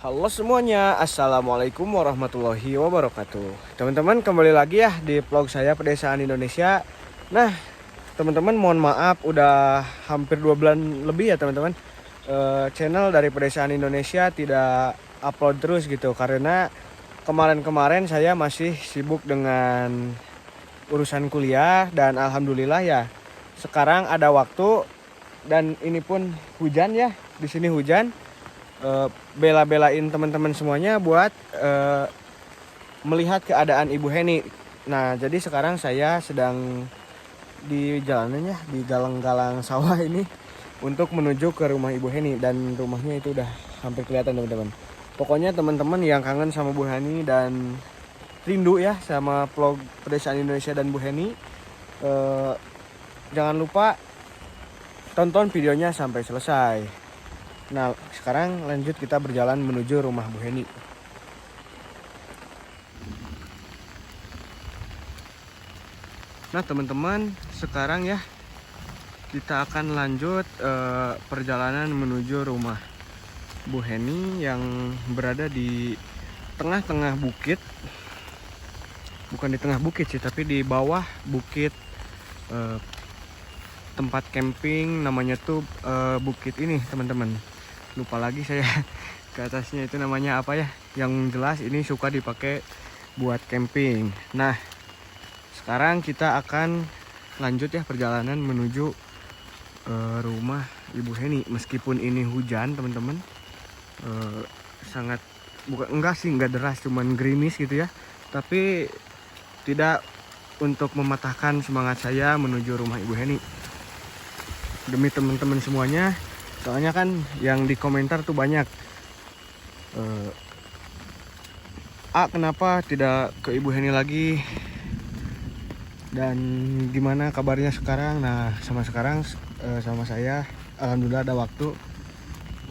Halo semuanya, Assalamualaikum warahmatullahi wabarakatuh. Teman-teman, kembali lagi ya di vlog saya Pedesaan Indonesia. Nah, teman-teman mohon maaf udah hampir 2 bulan lebih ya teman-teman. Channel dari Pedesaan Indonesia tidak upload terus gitu karena kemarin-kemarin saya masih sibuk dengan urusan kuliah dan alhamdulillah ya sekarang ada waktu dan ini pun hujan ya. Di sini hujan. Bela-belain teman-teman semuanya buat melihat keadaan Ibu Heni. Nah, jadi sekarang saya sedang di jalanannya di galang-galang sawah ini untuk menuju ke rumah Ibu Heni dan rumahnya itu udah hampir kelihatan teman-teman. Pokoknya teman-teman yang kangen sama Bu Heni dan rindu ya sama vlog Pedesaan Indonesia dan Bu Heni, jangan lupa tonton videonya sampai selesai. Nah, sekarang lanjut kita berjalan menuju rumah Bu Heni. Nah, teman-teman, sekarang ya kita akan lanjut perjalanan menuju rumah Bu Heni yang berada di tengah-tengah bukit. Bukan di tengah bukit sih, tapi di bawah bukit, tempat camping namanya tuh bukit ini, teman-teman. Lupa lagi saya ke atasnya itu namanya apa ya. Yang jelas ini suka dipakai buat camping. Nah, sekarang kita akan lanjut ya perjalanan menuju rumah Ibu Heni. Meskipun ini hujan teman-teman, sangat enggak deras, cuman gerimis gitu ya. Tapi tidak untuk mematahkan semangat saya menuju rumah Ibu Heni. Demi teman-teman semuanya. Soalnya kan yang di komentar tuh banyak, kenapa tidak ke Ibu Heni lagi dan gimana kabarnya sekarang. Nah, sama saya alhamdulillah ada waktu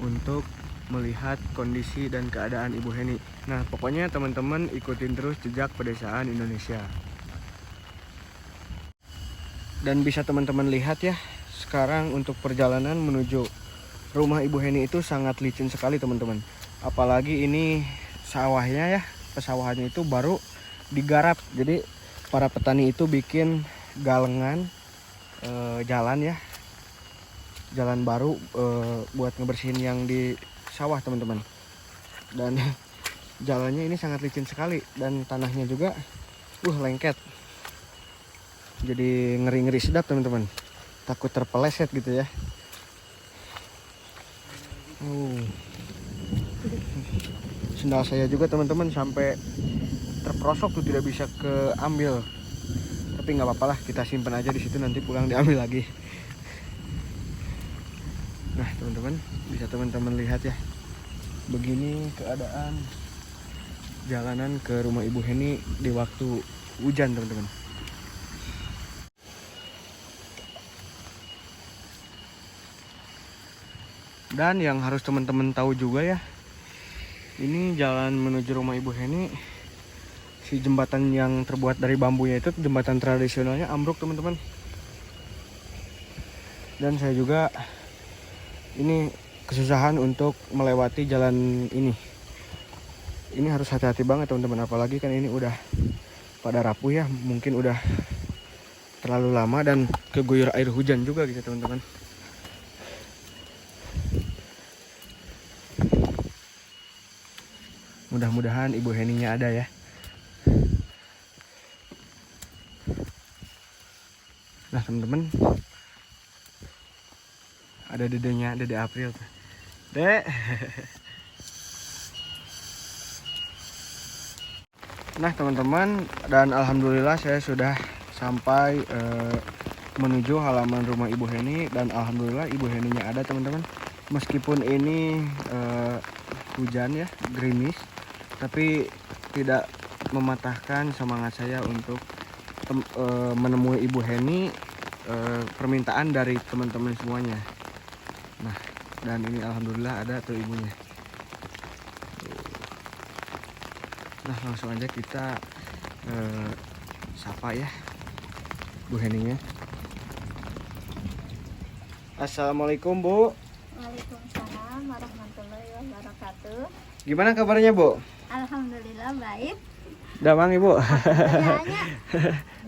untuk melihat kondisi dan keadaan Ibu Heni. Nah, pokoknya teman-teman ikutin terus jejak Pedesaan Indonesia. Dan bisa teman-teman lihat ya, sekarang untuk perjalanan menuju rumah Ibu Heni itu sangat licin sekali teman-teman. Apalagi ini sawahnya ya, pesawahannya itu baru digarap. Jadi para petani itu bikin galengan jalan ya, jalan baru buat ngebersihin yang di sawah teman-teman. Dan jalannya ini sangat licin sekali dan tanahnya juga lengket. Jadi ngeri-ngeri sedap teman-teman. Takut terpeleset gitu ya. Sendal saya juga teman-teman sampai terperosok tuh, tidak bisa keambil. Tapi nggak apa-apa lah, kita simpan aja di situ, nanti pulang diambil lagi. Nah teman-teman, bisa teman-teman lihat ya, begini keadaan jalanan ke rumah Ibu Heni di waktu hujan teman-teman. Dan yang harus teman-teman tahu juga ya, ini jalan menuju rumah Ibu Heni, si jembatan yang terbuat dari bambunya itu, jembatan tradisionalnya ambruk teman-teman. Dan saya juga ini kesusahan untuk melewati jalan ini. Ini harus hati-hati banget teman-teman, apalagi kan ini udah pada rapuh ya, mungkin udah terlalu lama dan keguyur air hujan juga gitu teman-teman. Mudah-mudahan Ibu Heninya ada ya. Nah teman-teman, ada dedenya, Dede April. Dek. Nah teman-teman, dan alhamdulillah saya sudah sampai menuju halaman rumah Ibu Heni. Dan alhamdulillah Ibu Heninya ada teman-teman. Meskipun ini hujan ya, gerimis, tapi tidak mematahkan semangat saya untuk menemui Ibu Heni, permintaan dari teman-teman semuanya. Nah, dan ini alhamdulillah ada tuh ibunya. Nah, langsung aja kita sapa ya Bu Heninya. Assalamualaikum Bu. Waalaikumsalam warahmatullahi wabarakatuh. Gimana kabarnya, Bu? Alhamdulillah baik. Udah Bang, Ibu. Kayaknya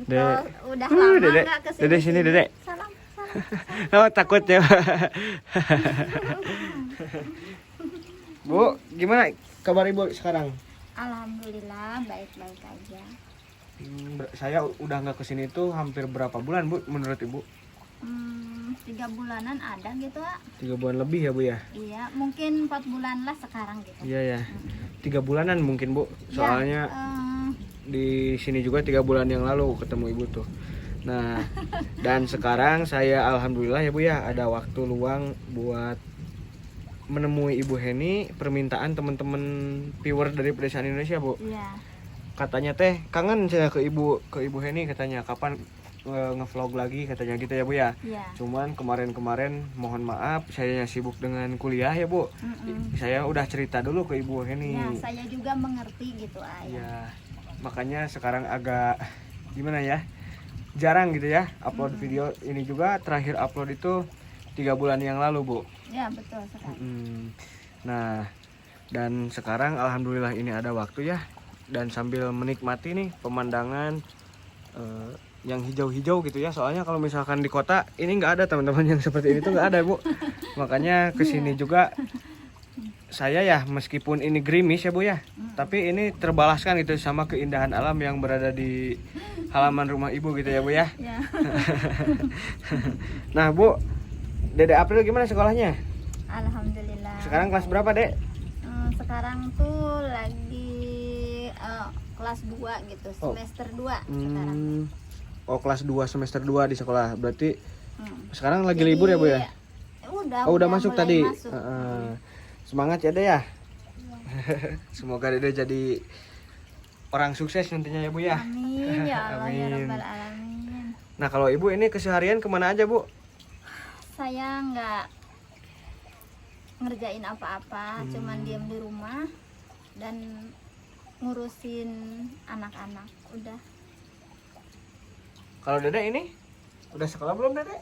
Dek. udah lama Dedek. nggak kesini. Dedek sini, Dedek. Salam, salam. Oh, takut ya. Bu, gimana kabar Ibu sekarang? Alhamdulillah baik-baik aja. Saya udah nggak kesini tuh hampir berapa bulan, Bu, menurut Ibu? 3 bulanan ada gitu, Kak. 3 bulan lebih ya, Bu ya? Iya, mungkin 4 bulan lah sekarang gitu. Iya ya. 3 bulanan mungkin, Bu. Soalnya di sini juga 3 bulan yang lalu ketemu Ibu tuh. Nah, dan sekarang saya alhamdulillah ya, Bu ya, ada waktu luang buat menemui Ibu Heni, permintaan teman-teman viewer dari Pedesaan Indonesia, Bu. Iya. Katanya teh kangen saya ke Ibu Heni, katanya kapan ngevlog lagi katanya gitu ya, Bu ya. Iya. Cuman kemarin mohon maaf saya sibuk dengan kuliah ya, Bu. Saya udah cerita dulu ke Ibu Heni. Ya, saya juga mengerti gitu, Ayah. Ya, makanya sekarang agak gimana ya, jarang gitu ya upload video. Ini juga terakhir upload itu 3 bulan yang lalu, Bu. Ya, betul sekali. Nah, dan sekarang alhamdulillah ini ada waktu ya, dan sambil menikmati nih pemandangan yang hijau-hijau gitu ya. Soalnya kalau misalkan di kota ini nggak ada teman-teman yang seperti ini tuh nggak ada, Bu. Makanya kesini juga saya ya, meskipun ini gerimis ya, Bu ya, tapi ini terbalaskan gitu sama keindahan alam yang berada di halaman rumah Ibu gitu ya, Bu ya. Ya. Nah, Bu, Dede April gimana sekolahnya? Alhamdulillah. Sekarang kelas berapa, Dek? Sekarang tuh lagi kelas 2 gitu, semester 2 sekarang. Oh, kelas 2 semester 2 di sekolah. Berarti sekarang lagi Jadi, libur ya, Bu ya? Udah masuk mulai tadi. masuk. Semangat ya, Dek ya. Semoga Dede jadi orang sukses nantinya ya, Bu ya. Amin ya Allah ya Amin. Rabbal Alamin. Nah, kalau Ibu ini keseharian kemana aja, Bu? Saya nggak ngerjain apa-apa, cuman diam di rumah dan ngurusin anak-anak. Udah. Kalau Dede ini udah sekolah belum, Dede?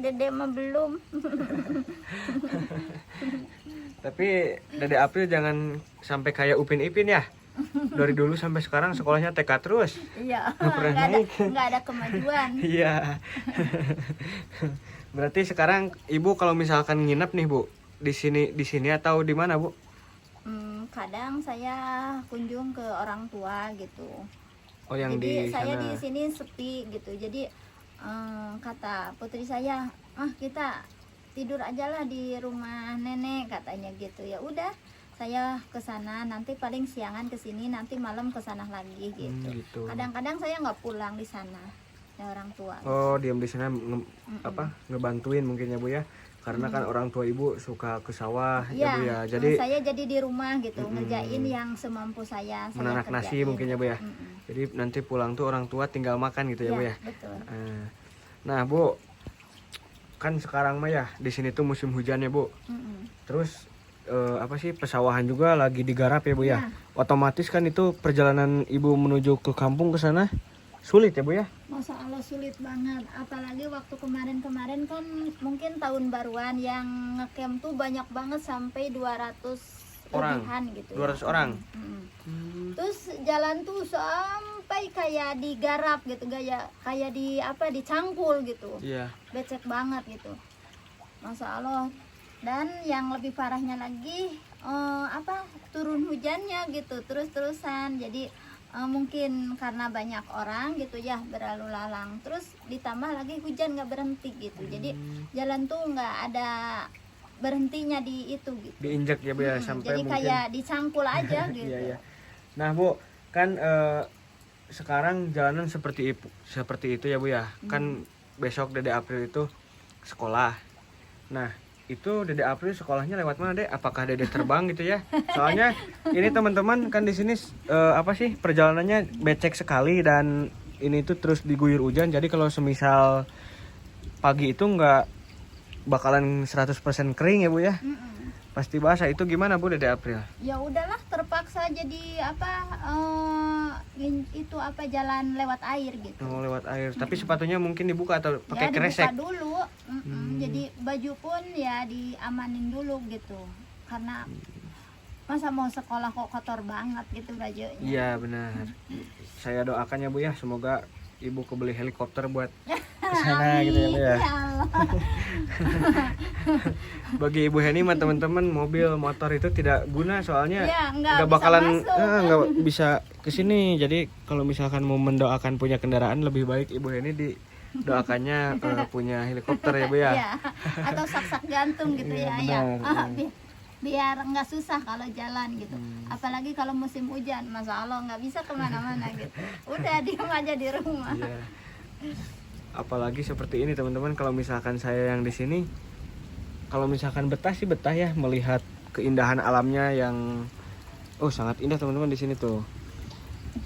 Dede mah belum. Tapi Dede April jangan sampai kayak Upin Ipin ya. Dari dulu sampai sekarang sekolahnya TK terus. Iya. Nggak pernah naik. Nggak ada kemajuan. Iya. Berarti sekarang Ibu kalau misalkan nginep nih, Bu, di sini atau di mana, Bu? Kadang saya kunjung ke orang tua gitu. Oh, yang Jadi di saya sana. di sini sepi gitu. Jadi kata putri saya, kita tidur aja lah di rumah nenek katanya gitu. Ya udah, saya ke sana, nanti paling siangan ke sini, nanti malam ke sana lagi gitu. Gitu. Kadang-kadang saya nggak pulang di sana, ya orang tua. Oh, diam di sana ngebantuin mungkin ya, Bu ya. Karena kan orang tua Ibu suka ke sawah ya, Bu ya. Jadi saya jadi di rumah gitu, ngerjain yang semampu saya menanak nasi kerjain. mungkin ya, Bu ya. Jadi nanti pulang tuh orang tua tinggal makan gitu ya, Bu ya. Betul. Nah, Bu, kan sekarang mah ya di sini tuh musim hujan ya, Bu. Terus pesawahan juga lagi digarap ya, Bu ya. Otomatis kan itu perjalanan Ibu menuju ke kampung ke sana sulit ya, Bu ya. Masya Allah sulit banget, apalagi waktu kemarin kan mungkin tahun baruan yang ngecamp tuh banyak banget sampai 200 orang lebihan gitu. 200 orang. Terus jalan tuh sampai kayak digarap gitu, kayak dicangkul gitu. Iya. Becek banget gitu. Masya Allah. Dan yang lebih parahnya lagi turun hujannya gitu terus-terusan. Jadi mungkin karena banyak orang gitu ya berlalu lalang, terus ditambah lagi hujan nggak berhenti gitu. Jadi jalan tuh nggak ada berhentinya di itu gitu. Diinjak ya, Bu ya, sampai jadi mungkin kayak dicangkul aja gitu. Iya. Nah, Bu, kan sekarang jalanan seperti itu ya, Bu ya. Kan besok Dede April itu sekolah. Nah, itu Dede April sekolahnya lewat mana, Dek? Apakah Dede terbang gitu ya? Soalnya ini teman-teman kan di sini perjalanannya becek sekali, dan ini tuh terus diguyur hujan. Jadi kalau semisal pagi itu nggak bakalan 100% kering ya, Bu ya. Pasti basah. Itu gimana, Bu, Dede April? Ya udahlah, terpaksa jadi jalan lewat air gitu. Oh, lewat air. Tapi sepatunya mungkin dibuka atau pakai Ya kresek? dibuka dulu. Jadi baju pun ya diamanin dulu gitu, karena Masa mau sekolah kok kotor banget gitu bajunya. Iya benar. Saya doakan ya Bu ya, semoga Ibu kebeli helikopter buat kesana gitu ya Bu ya. Ya Allah. Bagi Ibu Heni mah teman-teman, mobil motor itu tidak guna soalnya Iya, nggak bisa bakalan masuk. nggak bisa kesini. Jadi kalau misalkan mau mendoakan punya kendaraan, lebih baik Ibu Heni didoakannya punya helikopter ya Bu ya. Iya. Atau sak-sak jantung gitu Iya, ya. benar. Biar nggak susah kalau jalan gitu. Apalagi kalau musim hujan, Masya Allah nggak bisa kemana-mana gitu. Udah diem aja di rumah. Iya. Apalagi seperti ini teman-teman, kalau misalkan saya yang di sini, kalau misalkan betah sih betah ya melihat keindahan alamnya yang sangat indah teman-teman di sini tuh.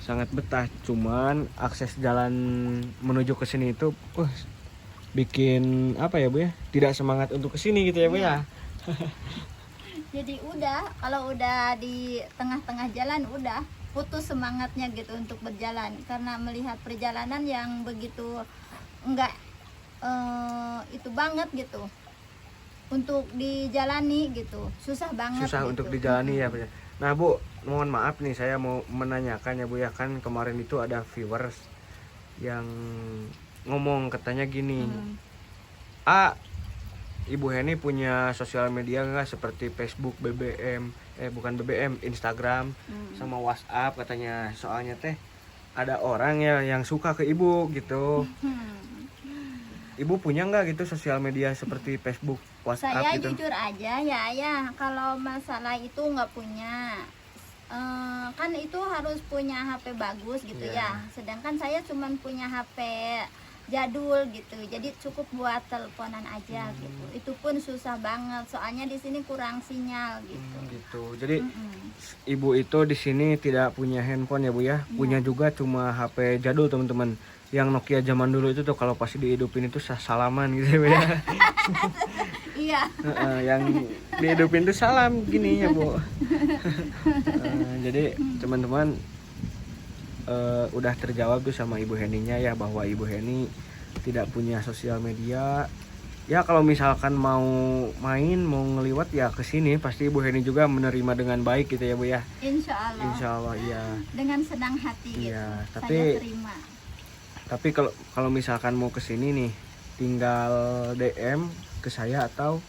Sangat betah, cuman akses jalan menuju ke sini itu bikin apa ya Bu ya? Tidak semangat untuk ke sini gitu ya Bu ya. Jadi kalau udah di tengah-tengah jalan udah putus semangatnya gitu untuk berjalan, karena melihat perjalanan yang begitu enggak itu banget gitu untuk dijalani gitu, susah banget Susah gitu. untuk dijalani ya Bu ya. Nah Bu, mohon maaf nih, saya mau menanyakan ya Bu ya, kan kemarin itu ada viewers yang ngomong katanya gini, Ibu Heni punya sosial media nggak seperti Facebook, BBM, bukan BBM, Instagram, sama WhatsApp katanya. Soalnya teh ada orang ya yang suka ke Ibu gitu. Ibu punya nggak gitu sosial media seperti Facebook, WhatsApp Saya gitu? jujur aja ya, kalau masalah itu nggak punya. Kan itu harus punya HP bagus gitu Iya. ya. Sedangkan saya cuman punya HP jadul gitu. Jadi cukup buat teleponan aja gitu. Itu pun susah banget. Soalnya di sini kurang sinyal gitu. Gitu. Jadi Ibu itu di sini tidak punya handphone ya Bu ya. Punya juga cuma HP jadul teman-teman. Yang Nokia zaman dulu itu tuh kalau pasti dihidupin itu salaman gitu ya Bu ya. Iya. Yang dihidupin tuh salam gini ya Bu. Jadi teman-teman udah terjawab tuh sama Ibu Heninya ya, bahwa Ibu Heni tidak punya sosial media. Ya kalau misalkan mau main, mau ngeliwat ya ke sini, pasti Ibu Heni juga menerima dengan baik gitu ya Bu ya. Insya Allah. Insya Allah iya. Dengan senang hati gitu. Iya, Saya terima. Tapi kalau misalkan mau ke sini nih, tinggal DM ke saya atau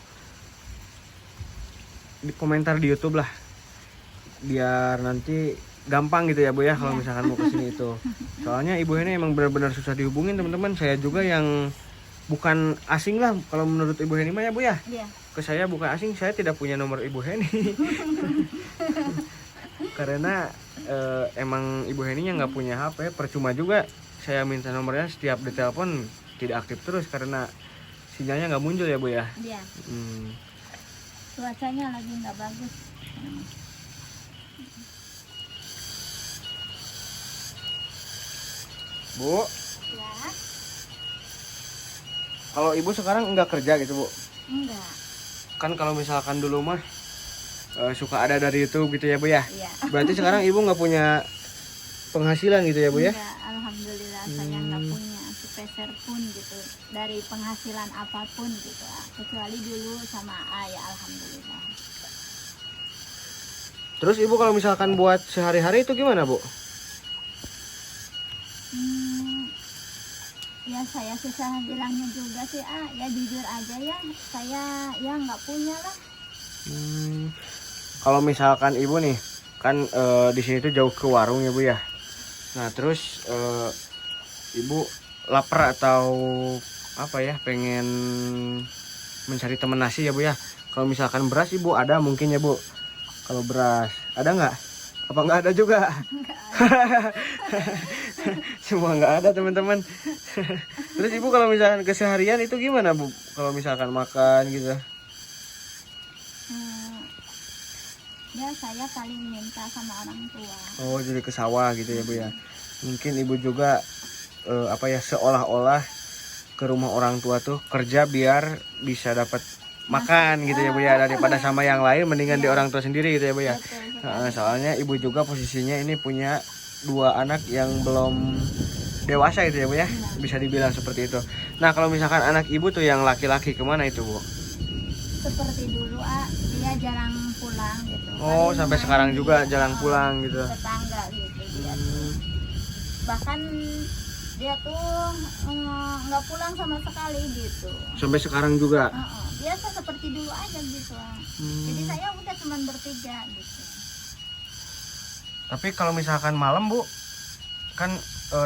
di komentar di YouTube lah. Biar nanti gampang gitu ya Bu ya kalau misalkan mau ke sini itu. Soalnya Ibu Heni emang benar-benar susah dihubungin teman-teman. Saya juga yang bukan asing lah kalau menurut Ibu Heni mah ya Bu ya. Iya. Ke saya bukan asing, saya tidak punya nomor Ibu Heni. Karena emang Ibu Heninya nggak punya HP, percuma juga saya minta nomornya, setiap ditelepon tidak aktif terus karena sinyalnya nggak muncul ya Bu ya. Iya. Cuacanya lagi nggak bagus. Bu, Ya. kalau Ibu sekarang nggak kerja gitu Bu? Enggak. Kan kalau misalkan dulu mah suka ada dari YouTube gitu ya Bu ya. Iya. Berarti sekarang Ibu nggak punya penghasilan gitu ya Bu ya? Enggak, alhamdulillah saya nggak punya sepeser pun gitu dari penghasilan apapun gitu, kecuali dulu sama ayah, alhamdulillah. Terus Ibu kalau misalkan buat sehari-hari itu gimana Bu? Ya saya susah bilangnya juga sih, ya jujur aja ya, saya ya nggak punya lah. Kalau misalkan Ibu nih kan di sini tuh jauh ke warung ya Bu ya. Nah terus Ibu lapar atau apa ya, pengen mencari temen nasi ya Bu ya. Kalau misalkan beras Ibu ada mungkin ya Bu. Kalau beras ada nggak? Apa nggak ada juga? Semua nggak ada teman-teman. Terus Ibu kalau misalkan keseharian itu gimana Bu? Kalau misalkan makan gitu? Ya saya paling minta sama orang tua. Oh jadi ke sawah gitu ya Bu ya. Mungkin Ibu juga apa ya, seolah-olah ke rumah orang tua tuh kerja biar bisa dapat makan gitu ya Bu ya, daripada sama yang lain mendingan di orang tua sendiri gitu ya Bu ya. Soalnya Ibu juga posisinya ini punya 2 anak yang belum dewasa gitu ya Bu ya, bisa dibilang seperti itu. Nah kalau misalkan anak Ibu tuh yang laki-laki kemana itu Bu? Seperti dulu dia saya jarang pulang gitu. Oh, Paling sampai main sekarang di, juga jarang pulang gitu. tetangga gitu dia tuh. Bahkan dia tuh nggak pulang sama sekali gitu. Sampai sekarang juga. Biasa seperti dulu aja gitu. Jadi saya udah cuman bertiga gitu. Tapi kalau misalkan malam Bu, kan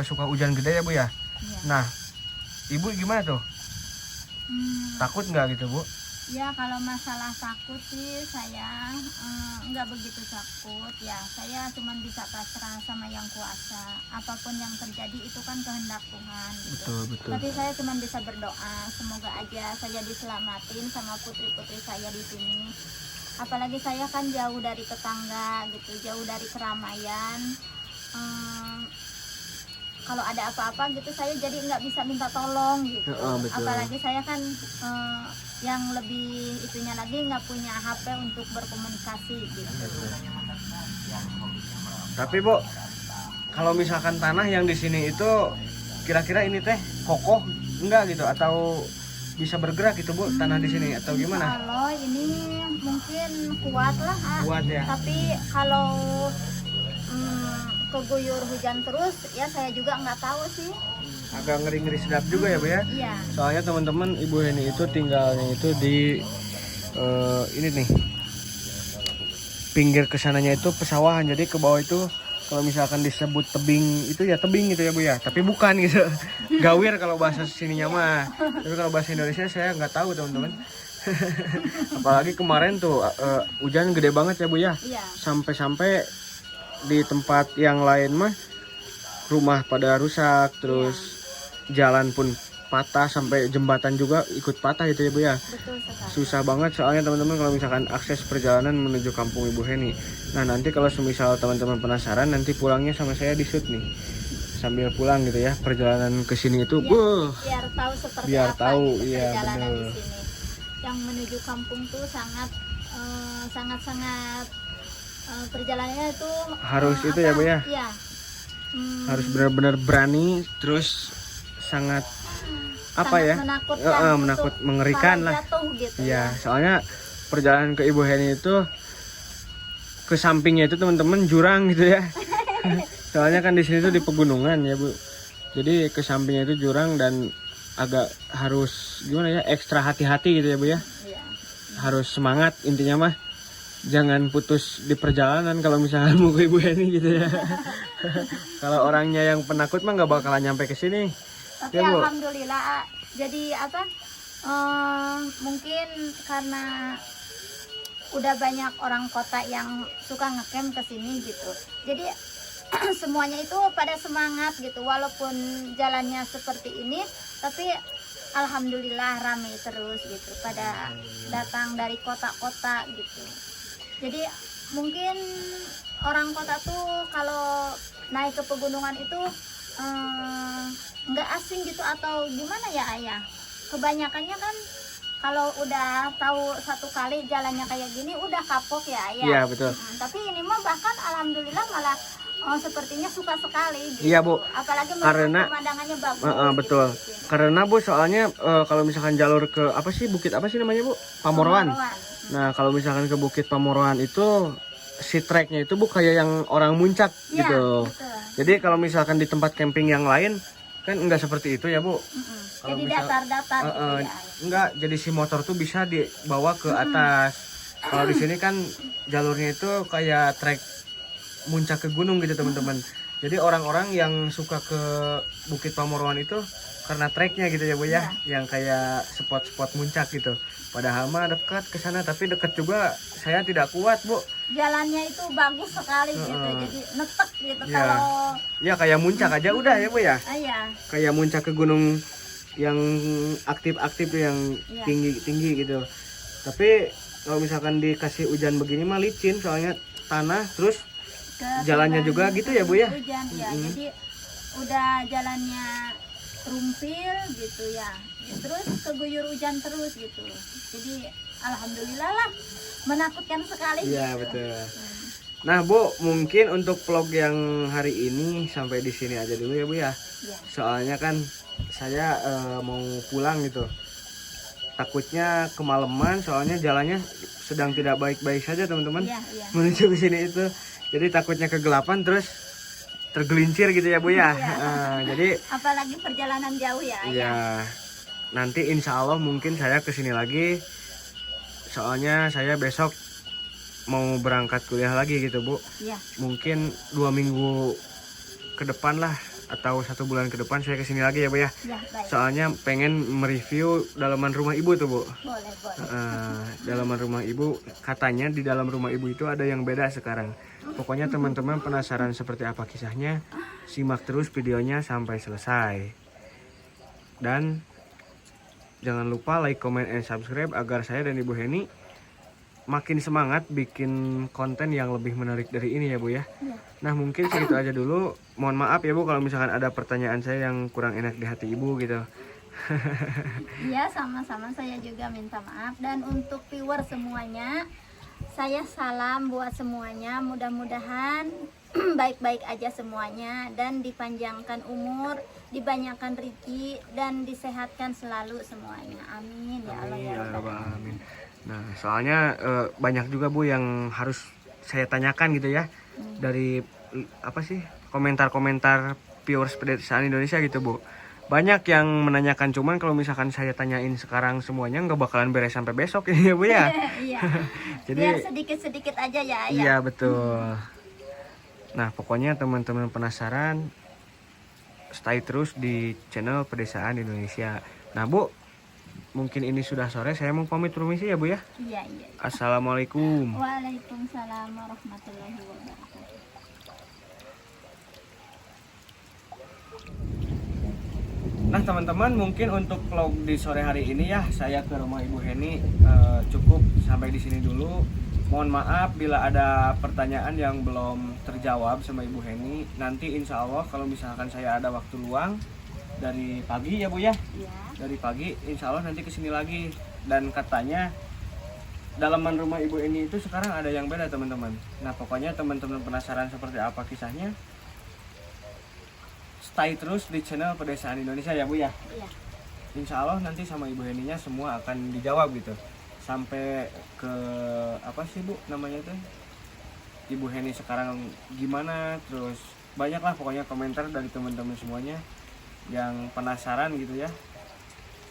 suka hujan gede ya Bu ya. Iya. Nah, Ibu gimana tuh? Takut nggak gitu Bu? Ya kalau masalah takut sih saya nggak begitu takut ya. Saya cuma bisa pasrah sama yang kuasa. Apapun yang terjadi itu kan kehendak Tuhan gitu. Betul. Tapi saya cuma bisa berdoa semoga aja saya diselamatin sama putri-putri saya di sini. Apalagi saya kan jauh dari tetangga gitu, jauh dari keramaian. Kalau ada apa-apa gitu saya jadi nggak bisa minta tolong gitu. Betul. Apalagi saya kan yang lebih itunya lagi nggak punya HP untuk berkomunikasi gitu. Tapi Bu, kalau misalkan tanah yang di sini itu kira-kira ini teh kokoh enggak gitu atau bisa bergerak gitu Bu tanah di sini atau gimana? Kalau ini mungkin kuat lah, Kuat ya. tapi kalau keguyur hujan terus ya saya juga nggak tahu sih. Agak ngeri-ngeri sedap juga ya Bu ya. Iya. Soalnya teman-teman Ibu Heni itu tinggalnya itu di ini nih pinggir kesananya itu pesawahan, jadi ke bawah itu kalau misalkan disebut tebing itu ya tebing gitu ya Bu ya, tapi bukan gitu. Gawir kalau bahasa sininya mah, tapi kalau bahasa Indonesia saya nggak tahu teman-teman. Apalagi kemarin tuh hujan gede banget ya Bu ya. Iya. Sampai-sampai di tempat yang lain mah rumah pada rusak, terus jalan pun patah, sampai jembatan juga ikut patah itu ya Bu ya. Betul sekali. Susah banget soalnya teman-teman kalau misalkan akses perjalanan menuju kampung Ibu Heni. Nah nanti kalau semisal teman-teman penasaran, nanti pulangnya sama saya di shoot nih sambil pulang gitu ya, perjalanan ke sini itu biar tahu seperti biar apa tahu, gitu iya, perjalanan bener. di sini. Yang menuju kampung tuh sangat perjalanannya itu harus itu ya Bu ya. Iya. Harus benar-benar berani, terus sangat apa sangat ya, menakutkan, mengerikan lah. jatuh gitu Iya, soalnya perjalanan ke Ibu Heni itu ke sampingnya itu teman-teman jurang gitu ya. Soalnya kan di sini tuh di pegunungan ya Bu. Jadi ke sampingnya itu jurang dan agak harus gimana ya, ekstra hati-hati gitu ya Bu ya. Iya. Harus semangat intinya mah. Jangan putus di perjalanan kalau misalnya mau ke Ibu Heni gitu ya. Kalau orangnya yang penakut mah nggak bakalan nyampe ke sini. Tapi Ya, Bu? alhamdulillah jadi apa? Mungkin karena udah banyak orang kota yang suka ngecamp ke sini gitu. Jadi semuanya itu pada semangat gitu, walaupun jalannya seperti ini, tapi alhamdulillah ramai terus gitu. Pada datang dari kota-kota gitu. Jadi mungkin orang kota tuh kalau naik ke pegunungan itu nggak asing gitu atau gimana ya Ayah? Kebanyakannya kan kalau udah tahu satu kali jalannya kayak gini udah kapok ya Ayah. Iya betul. Tapi ini mah bahkan alhamdulillah malah sepertinya suka sekali gitu. Iya Bu. Apalagi Karena pemandangannya bagus. betul. Gitu. Karena Bu soalnya kalau misalkan jalur ke apa sih, bukit apa sih namanya Bu? Pamoroan. Nah kalau misalkan ke Bukit Pamoroan itu si treknya itu Bu kayak yang orang muncak Ya, gitu. betul. Jadi kalau misalkan di tempat camping yang lain kan enggak seperti itu ya Bu. Kalau Jadi misal- datar-datar gitu ya. enggak, jadi si motor tuh bisa dibawa ke atas. Kalau di sini kan jalurnya itu kayak trek muncak ke gunung gitu teman-teman. Jadi orang-orang yang suka ke Bukit Pamoroan itu karena treknya gitu ya Bu ya, yang kayak spot-spot muncak gitu. Padahal mah dekat ke sana, tapi dekat juga saya tidak kuat Bu. Jalannya itu bagus sekali gitu, jadi netek gitu Ya. kalau Ya kayak muncak aja udah ya Bu ya. ya. Kayak muncak ke gunung yang aktif-aktif tuh, yang Iya. tinggi-tinggi gitu. Tapi kalau misalkan dikasih hujan begini mah licin, soalnya tanah, terus jalannya juga gitu ya Bu ya. Hujan ya, jadi udah jalannya rumpil gitu ya. Terus keguyur hujan terus gitu. Jadi alhamdulillah lah, menakutkan sekali. Iya gitu. betul. Nah Bu, mungkin untuk vlog yang hari ini sampai di sini aja dulu ya Bu ya. Iya. Soalnya kan saya mau pulang gitu. takutnya kemalaman soalnya jalannya sedang tidak baik-baik saja teman-teman. Iya, iya. Menuju ke sini itu. Jadi takutnya kegelapan terus tergelincir gitu ya Bu ya. Iya. Jadi Apalagi perjalanan jauh ya. ya nanti insya Allah mungkin saya kesini lagi. Soalnya saya besok mau berangkat kuliah lagi gitu Bu. Iya. Mungkin 2 minggu ke depan lah atau 1 bulan ke depan saya kesini lagi ya Bu ya. Iya, baik. Soalnya pengen mereview dalaman rumah ibu tuh Bu. Boleh, boleh. Dalaman rumah ibu, katanya di dalam rumah ibu itu ada yang beda sekarang. Pokoknya teman-teman penasaran seperti apa kisahnya, simak terus videonya sampai selesai. Dan jangan lupa like, comment, and subscribe agar saya dan Ibu Heni makin semangat bikin konten yang lebih menarik dari ini ya Bu ya. Iya. Nah mungkin segitu aja dulu. Mohon maaf ya Bu kalau misalkan ada pertanyaan saya yang kurang enak di hati Ibu gitu. Iya, sama-sama, saya juga minta maaf. Dan untuk viewer semuanya, saya salam buat semuanya. Mudah-mudahan baik-baik aja semuanya dan dipanjangkan umur, dibanyakan rezeki dan disehatkan selalu semuanya. Amin ya Allah ya Rabbal Alamin. Amin. Nah soalnya banyak juga Bu yang harus saya tanyakan gitu ya. Dari apa sih komentar-komentar viewers pedesaan Indonesia gitu Bu. Banyak yang menanyakan, cuman kalau misalkan saya tanyain sekarang semuanya nggak bakalan beres sampai besok ya Bu ya. Iya. Jadi Biar sedikit-sedikit aja ya. iya betul. Nah pokoknya teman-teman penasaran, stay terus di channel Pedesaan Indonesia. Nah Bu, mungkin ini sudah sore, saya mau pamit permisi ya Bu ya. Iya, iya. Assalamualaikum. Waalaikumsalam warahmatullahi wabarakatuh. Nah teman-teman, mungkin untuk vlog di sore hari ini ya saya ke rumah Ibu Heni cukup sampai di sini dulu. Mohon maaf bila ada pertanyaan yang belum terjawab sama Ibu Heni. Nanti insya Allah kalau misalkan saya ada waktu luang dari pagi ya Bu ya. Iya. Dari pagi insya Allah nanti kesini lagi. Dan katanya dalaman rumah Ibu Heni itu sekarang ada yang beda teman-teman. Nah pokoknya teman-teman penasaran seperti apa kisahnya, stay terus di channel Pedesaan Indonesia ya Bu ya. Iya. Insya Allah nanti sama Ibu Heninya semua akan dijawab gitu. Sampai ke apa sih Bu namanya tuh, Ibu Heni sekarang gimana, terus banyak lah pokoknya komentar dari teman-teman semuanya yang penasaran gitu ya.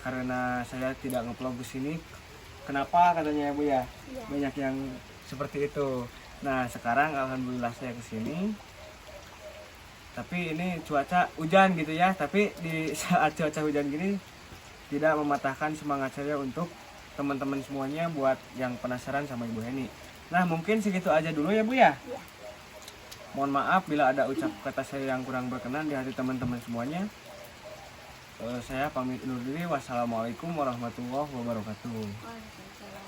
Karena saya tidak nge-vlog kesini, kenapa katanya ya Bu ya. Iya. Banyak yang seperti itu. Nah sekarang alhamdulillah saya kesini. Tapi ini cuaca hujan gitu ya. Tapi di saat cuaca hujan gini tidak mematahkan semangat saya untuk teman-teman semuanya buat yang penasaran sama Ibu Heni. Nah mungkin segitu aja dulu ya Bu ya. Iya. Mohon maaf bila ada ucap kata saya yang kurang berkenan di hati teman-teman semuanya. Saya pamit undur diri. Wassalamualaikum warahmatullahi wabarakatuh. Waalaikumsalam.